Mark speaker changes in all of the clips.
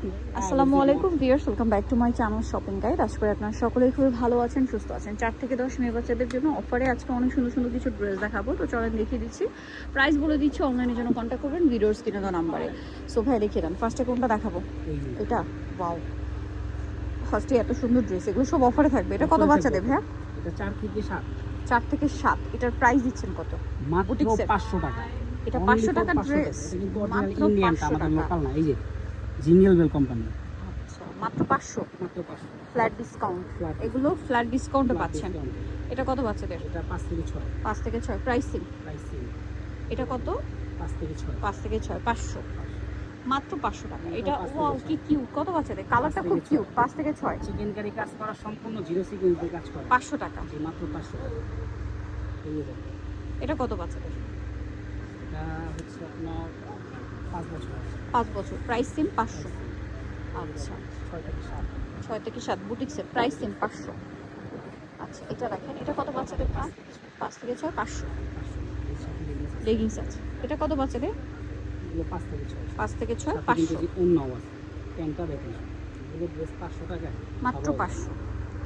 Speaker 1: আসসালামু আলাইকুম viewers, welcome back to my channel shopping guide. আশা করি আপনারা সকলেই খুবই ভালো আছেন, সুস্থ আছেন। 4 থেকে 10 মেয়ে বাচ্চাদের জন্য অফারে আজকে অনেক সুন্দর সুন্দর কিছু ড্রেস দেখাবো। তো চলেন দেখিয়ে দিচ্ছি, প্রাইস বলে দিচ্ছি, অনলাইনের জন্য কন্ট্যাক্ট করবেন ভিডিওর স্ক্রিনে দেওয়া নাম্বারে। সো ভাই দেখিয়ে দেন, ফার্স্টে কোনটা দেখাবো? এটা ওয়াও, ফার্স্টে এত সুন্দর ড্রেস, এগুলো সব অফারে থাকবে। এটা কত বাচ্চাদের ভাইয়া?
Speaker 2: এটা 4 থেকে 7।
Speaker 1: 4 থেকে 7। এটার প্রাইস দিচ্ছেন কত?
Speaker 2: মাত্র 500 টাকা।
Speaker 1: এটা 500 টাকার ড্রেস,
Speaker 2: কিন্তু
Speaker 1: মাত্র
Speaker 2: অরিজিনাল ইন্ডিয়ান,
Speaker 1: 500
Speaker 2: আমাদের
Speaker 1: টাকা।
Speaker 2: লোকাল না। এই যে জিঙ্গেল বেল কোম্পানি,
Speaker 1: আচ্ছা, মাত্র 500।
Speaker 2: মাত্র 500
Speaker 1: ফ্ল্যাট ডিসকাউন্ট,
Speaker 2: Flat
Speaker 1: এগুলো ফ্ল্যাট ডিসকাউন্টে
Speaker 2: Flat
Speaker 1: পাচ্ছেন।
Speaker 2: discount।
Speaker 1: এটা কত বাচ্চাদের?
Speaker 2: এটা 5 থেকে 6
Speaker 1: 5 থেকে 6 প্রাইসিং।
Speaker 2: প্রাইসিং।
Speaker 1: এটা কত?
Speaker 2: 5 থেকে 6
Speaker 1: 5 থেকে 6 500, মাত্র 500 টাকা। এটা
Speaker 2: 5 থেকে
Speaker 1: ওয়াও,
Speaker 2: 6
Speaker 1: কি কিউট, কত বাচ্চাদের, কালারটা খুব কিউট। 5 থেকে 6,
Speaker 2: চিকেন কারি কাজ করা, সম্পূর্ণ জিরো সিকোয়েন্স দিয়ে কাজ করা।
Speaker 1: 500 টাকা।
Speaker 2: জি, মাত্র 500 টাকা। এই যে দেখুন,
Speaker 1: এটা কত বাচ্চাদের?
Speaker 2: এটা হচ্ছে আপনার 5 বছর,
Speaker 1: 5 বছর, প্রাইস সেম 500। আচ্ছা,
Speaker 2: 6 থেকে 7।
Speaker 1: 6 থেকে 7 বুটিক্সের প্রাইস সেম 500। আচ্ছা, এটা দেখেন, এটা কত বাচ্চাদের? 5 থেকে 6 500।
Speaker 2: এর সাথে
Speaker 1: লেগিংস আছে, এটা কত বাচ্চাদের?
Speaker 2: এগুলো 5 থেকে 6।
Speaker 1: 5 থেকে 6
Speaker 2: সাথে
Speaker 1: 500,
Speaker 2: কিন্তু অন্যও আছে। প্যান্টটা দেখেন, এগুলো ড্রেস 500 টাকা
Speaker 1: মাত্র 500।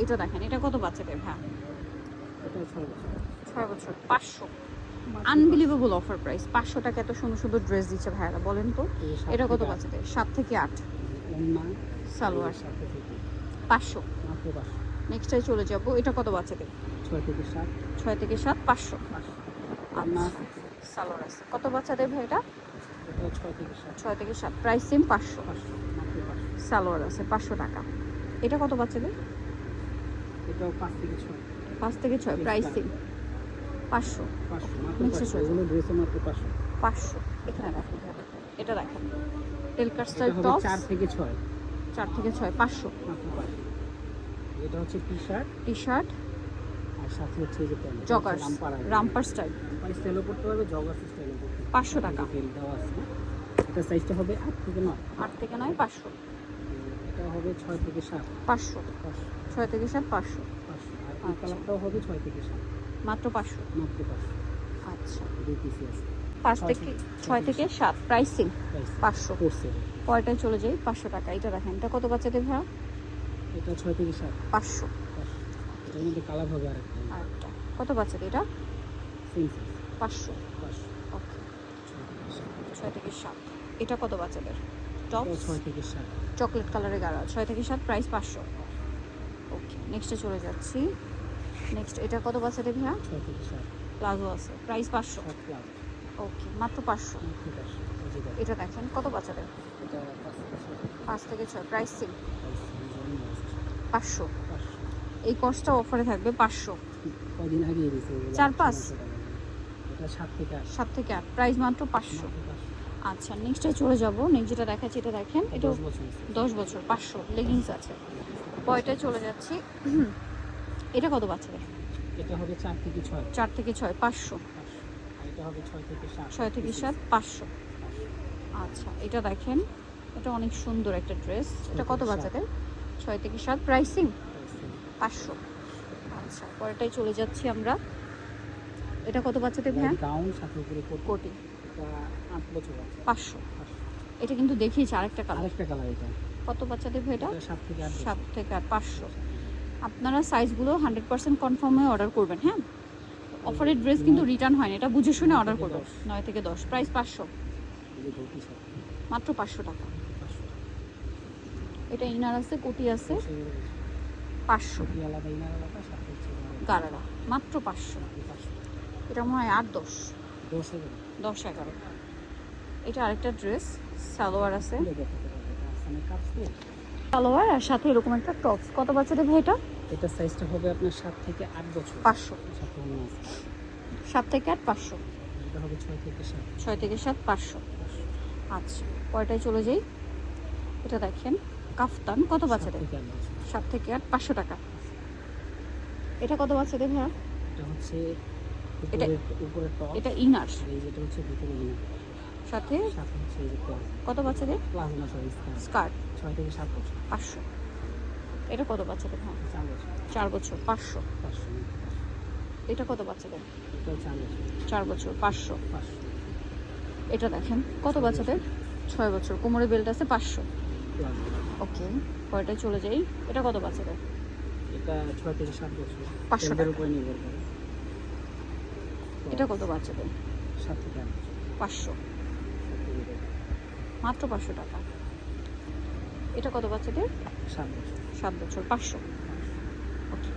Speaker 1: এটা দেখেন, এটা কত বাচ্চাদের? হ্যাঁ,
Speaker 2: এটা 6 বছর।
Speaker 1: 6 বছর 500। আনবিলিভেবল অফার প্রাইস, 500 টাকা এত সুন্দর সুন্দর ড্রেস দিচ্ছে ভাইয়ারা, বলেন তো। এটা কত বাচ্চাদের? 7 থেকে 8
Speaker 2: অন্য
Speaker 1: সালোয়ার,
Speaker 2: সাথে থেকে
Speaker 1: 500।
Speaker 2: মাত্র 500।
Speaker 1: নেক্সটটাই চলে যাব, এটা কত বাচ্চাদের?
Speaker 2: 6 থেকে 7
Speaker 1: 6 থেকে 7 500।
Speaker 2: 500।
Speaker 1: আচ্ছা, সালোয়ার আছে, কত বাচ্চাদের ভাই? এটা
Speaker 2: এটা 6 থেকে 7
Speaker 1: 6 থেকে 7 প্রাইস সেম 500।
Speaker 2: 500, মাত্র 500।
Speaker 1: সালোয়ার আছে 500 টাকা। এটা কত বাচ্চাদের?
Speaker 2: এটাও 5 থেকে 6
Speaker 1: 5 থেকে 6 প্রাইস সেম 500।
Speaker 2: 500, মাত্র
Speaker 1: Next
Speaker 2: 500।
Speaker 1: আছে।
Speaker 2: এগুলো ড্রেসে মাত্র 500।
Speaker 1: 500 এখানে দেখেন, এটা দেখেন, টেলকার
Speaker 2: এটা
Speaker 1: স্টাইল
Speaker 2: হবে
Speaker 1: টপ,
Speaker 2: 4 থেকে 6,
Speaker 1: 4 থেকে 6 500।
Speaker 2: মাত্র 500। এটা হচ্ছে টি-শার্ট,
Speaker 1: টি শার্ট,
Speaker 2: আর সাথে হচ্ছে এই যে pant,
Speaker 1: joggers, romper style,
Speaker 2: romper স্টাইলও করতে পারবে, জগার্স স্টাইলও করতে পারবে।
Speaker 1: 500 টাকা।
Speaker 2: বেল দেওয়া আছে। এটা সাইজটা হবে 8 থেকে 9।
Speaker 1: 8 থেকে 9 500।
Speaker 2: এটা হবে 6 থেকে 7
Speaker 1: 500,
Speaker 2: 500।
Speaker 1: 6 থেকে 7 500,
Speaker 2: 500। আর এই
Speaker 1: আচ্ছা।
Speaker 2: কালারটাও হবে 6 থেকে 7,
Speaker 1: মাত্র 500।
Speaker 2: মাত্র 500।
Speaker 1: আচ্ছা,
Speaker 2: দুই পিসি আছে।
Speaker 1: 5 থেকে 6 থেকে 7 প্রাইসিং
Speaker 2: প্রাইস
Speaker 1: 500।
Speaker 2: করছে।
Speaker 1: পরেরটায় চলে যাই, 500 টাকা। এটা দেখেন, এটা কত বাচ্চাদের ভাড়া?
Speaker 2: এটা 6 থেকে 7
Speaker 1: 500।
Speaker 2: 500। এটার মধ্যে কালার হবে আরেকটা,
Speaker 1: আরেকটা কত বাচ্চাদের? এটা
Speaker 2: সেম সাইজ
Speaker 1: 500।
Speaker 2: 500।
Speaker 1: ওকে,
Speaker 2: 6 থেকে 7।
Speaker 1: 6 থেকে 7। এটা কত বাচ্চাদের? টপ
Speaker 2: এটা 6 থেকে 7।
Speaker 1: চকলেট কালারের গাঢ়, 6 থেকে 7 প্রাইস 500। ওকে, নেক্সটে চলে যাচ্ছি। নেক্সট, এটা কত বাচ্চাদের ভাড়া?
Speaker 2: 6 থেকে 7।
Speaker 1: প্লাজো আছে, প্রাইস 500।
Speaker 2: 7 প্লাস,
Speaker 1: ওকে, মাত্র 500।
Speaker 2: মাত্র 500। এই যে দেখেন,
Speaker 1: এটা দেখেন, কত বাচ্চাদের?
Speaker 2: এটা 5 থেকে 6।
Speaker 1: 5 থেকে 6 প্রাইস সেম
Speaker 2: প্রাইস ডিজাইন আছে
Speaker 1: 500।
Speaker 2: 500।
Speaker 1: এই কস্টটা অফারে থাকবে 500।
Speaker 2: কদিন আগে দিয়েছে এগুলো
Speaker 1: 4-5?
Speaker 2: 800 টাকা। এটা 7 থেকে 8।
Speaker 1: 7 থেকে 8 প্রাইস মাত্র 500।
Speaker 2: মাত্র 500।
Speaker 1: আচ্ছা, নেক্সটে চলে যাব। নেক্সট যেটা দেখাচ্ছি, এটা দেখেন, এটা
Speaker 2: 10 বছর আছে।
Speaker 1: 10 বছর 500 লেগিংস আছে। পরেরটায় চলে যাচ্ছি। এটা কত বাচ্চাদের?
Speaker 2: এটা হবে 4 থেকে 6
Speaker 1: 4 থেকে 6 500।
Speaker 2: 500। আর এটা হবে 6 থেকে 7
Speaker 1: 6 থেকে 7 500। আচ্ছা, এটা দেখেন, এটা অনেক সুন্দর একটা ড্রেস। এটা কত বাচ্চাদের? 6 থেকে 7 প্রাইসিং 500। আচ্ছা, পরেরটায় চলে যাচ্ছি আমরা। এটা কত বাচ্চাদের ভাইয়া?
Speaker 2: গাউন সাথে উপরে কোট।
Speaker 1: কোটি,
Speaker 2: এটা 8 বছর আছে।
Speaker 1: 500। এটা কিন্তু দেখিয়েছি আরেকটা কালার।
Speaker 2: আরেকটা কালার এটা।
Speaker 1: কত বাচ্চাদের ভাই এটা?
Speaker 2: এটা 7 থেকে 8
Speaker 1: 7 থেকে 8 500। আপনারা সাইজগুলো 100% কনফার্ম হয়ে অর্ডার করবেন, হ্যাঁ। অফারের ড্রেস কিন্তু রিটার্ন হয় না, এটা বুঝে শুনে অর্ডার করবেন। 9 থেকে 10 প্রাইস 500,
Speaker 2: এই যে ধুতি সাথে
Speaker 1: মাত্র 500 টাকা।
Speaker 2: 500।
Speaker 1: এটা ইনার আছে, কোটি আছে,
Speaker 2: সেগুলো
Speaker 1: 500।
Speaker 2: কি আলাদা, ইনার আলাদা, সাথে হচ্ছে
Speaker 1: গারারা, মাত্র 500।
Speaker 2: 500।
Speaker 1: এটা মনে হয় 8 10
Speaker 2: 10 এর
Speaker 1: 10 11। এটা আরেকটা ড্রেস, সালোয়ার আছে,
Speaker 2: খুলে দেখাতে পারবে। এটা আসামে কাজ তো।
Speaker 1: সালোয়ার আর সাথে এরকম একটা টপ। কত বাচ্চাদের ভাই এটা?
Speaker 2: এটা সাইজটা হবে আপনার 7 থেকে 8 বছর।
Speaker 1: 500।
Speaker 2: সাথে অন্য আছে।
Speaker 1: 7 থেকে 8 500।
Speaker 2: এটা হবে 6 থেকে 7
Speaker 1: 6 থেকে 7 500।
Speaker 2: 500।
Speaker 1: আচ্ছা, পরেরটায় চলে যাই। এটা দেখেন, কাফতান, কত
Speaker 2: 7
Speaker 1: বাচ্চাদের?
Speaker 2: থেকে 8 বছর।
Speaker 1: 7 থেকে 8 500 টাকা। এটা কত বাচ্চাদের ভাইয়া?
Speaker 2: এটা হচ্ছে
Speaker 1: এটা-
Speaker 2: উপরে টপ।
Speaker 1: এটা ইনার,
Speaker 2: আর এই যেটা হচ্ছে ভিতরে ইনার।
Speaker 1: সাথে
Speaker 2: সাথে হচ্ছে এই যে প্লাজো।
Speaker 1: কত বাচ্চাদের?
Speaker 2: প্লাজো না, সরি,
Speaker 1: স্কার্ট
Speaker 2: 6 থেকে 7 বছর।
Speaker 1: 500। এটা কত বাচ্চাদের ভাইয়া?
Speaker 2: 4 বছর।
Speaker 1: 4 বছর 500।
Speaker 2: 500।
Speaker 1: এটা কত বাচ্চাদের?
Speaker 2: এটাও 4 বছর।
Speaker 1: 4 বছর 500।
Speaker 2: 500।
Speaker 1: এটা দেখেন, কত বাচ্চাদের? 6 বছর, কোমরে বেল্ট আছে 500।
Speaker 2: প্লাস।
Speaker 1: ওকে, পরেরটায় চলে যাই। এটা কত বাচ্চাদের?
Speaker 2: এটা 6 থেকে 7 বছর
Speaker 1: 500
Speaker 2: এর
Speaker 1: টাকা।
Speaker 2: উপরে নির্ভর করে।
Speaker 1: এটা কত বাচ্চাদের?
Speaker 2: 7 থেকে 8 বছর
Speaker 1: 500, মাত্র 500 টাকা। এটা কত বাচ্চাদের?
Speaker 2: 7 বছর
Speaker 1: 7 বছর 500। ওকে,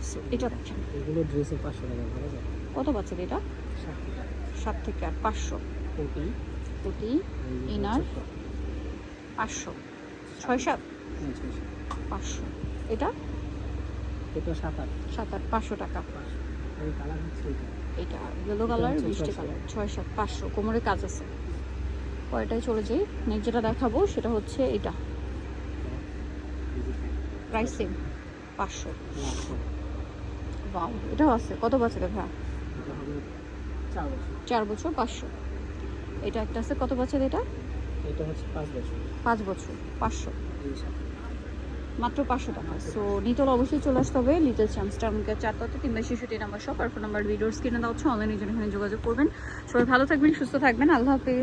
Speaker 1: সো এটা দেখেন
Speaker 2: এগুলো ড্রেসে 500 টাকা ভাড়া যায়।
Speaker 1: কত বাচ্চাদের? এটা
Speaker 2: 7 থেকে
Speaker 1: 7 থেকে 8, 500।
Speaker 2: কোটি
Speaker 1: কোটি ইনার 500, 6-7 500। এটা
Speaker 2: এটা 7-8
Speaker 1: 7-8, 500 টাকা।
Speaker 2: 500। এই কালার হচ্ছে এটা।
Speaker 1: এটা ইয়েলো কালার,
Speaker 2: হচ্ছে
Speaker 1: মিষ্টি
Speaker 2: 6-7
Speaker 1: কালার, 6-7, 500। কোমরে কাজ আছে। পরেরটায় চলে যাই। নেক্সট যেটা দেখাবো সেটা হচ্ছে এটা, প্রাইস সেম 500। ওয়াও, এটাও আছে। কত বাচ্চাদের ভাই?
Speaker 2: এটা হবে 4 বছর।
Speaker 1: 4 বছর 500। এটা একটা আছে, কত বাচ্চাদের এটা?
Speaker 2: এটা হচ্ছে 5 বছর
Speaker 1: 5 বছর 500,
Speaker 2: এই সাথে।
Speaker 1: মাত্র 500 টাকা। সো নিতে হলে অবশ্যই চলে আসতে হবে লিটল চ্যাম্পস টাউনকে 4-3-66 নাম্বার শপ। আর ফোন নাম্বার ভিডিওর স্ক্রিনে দেওয়া হচ্ছে। অনলাইনের জন্য এখানে যোগাযোগ করবেন। সবাই ভালো থাকবেন, সুস্থ থাকবেন। আল্লাহ হাফেজ।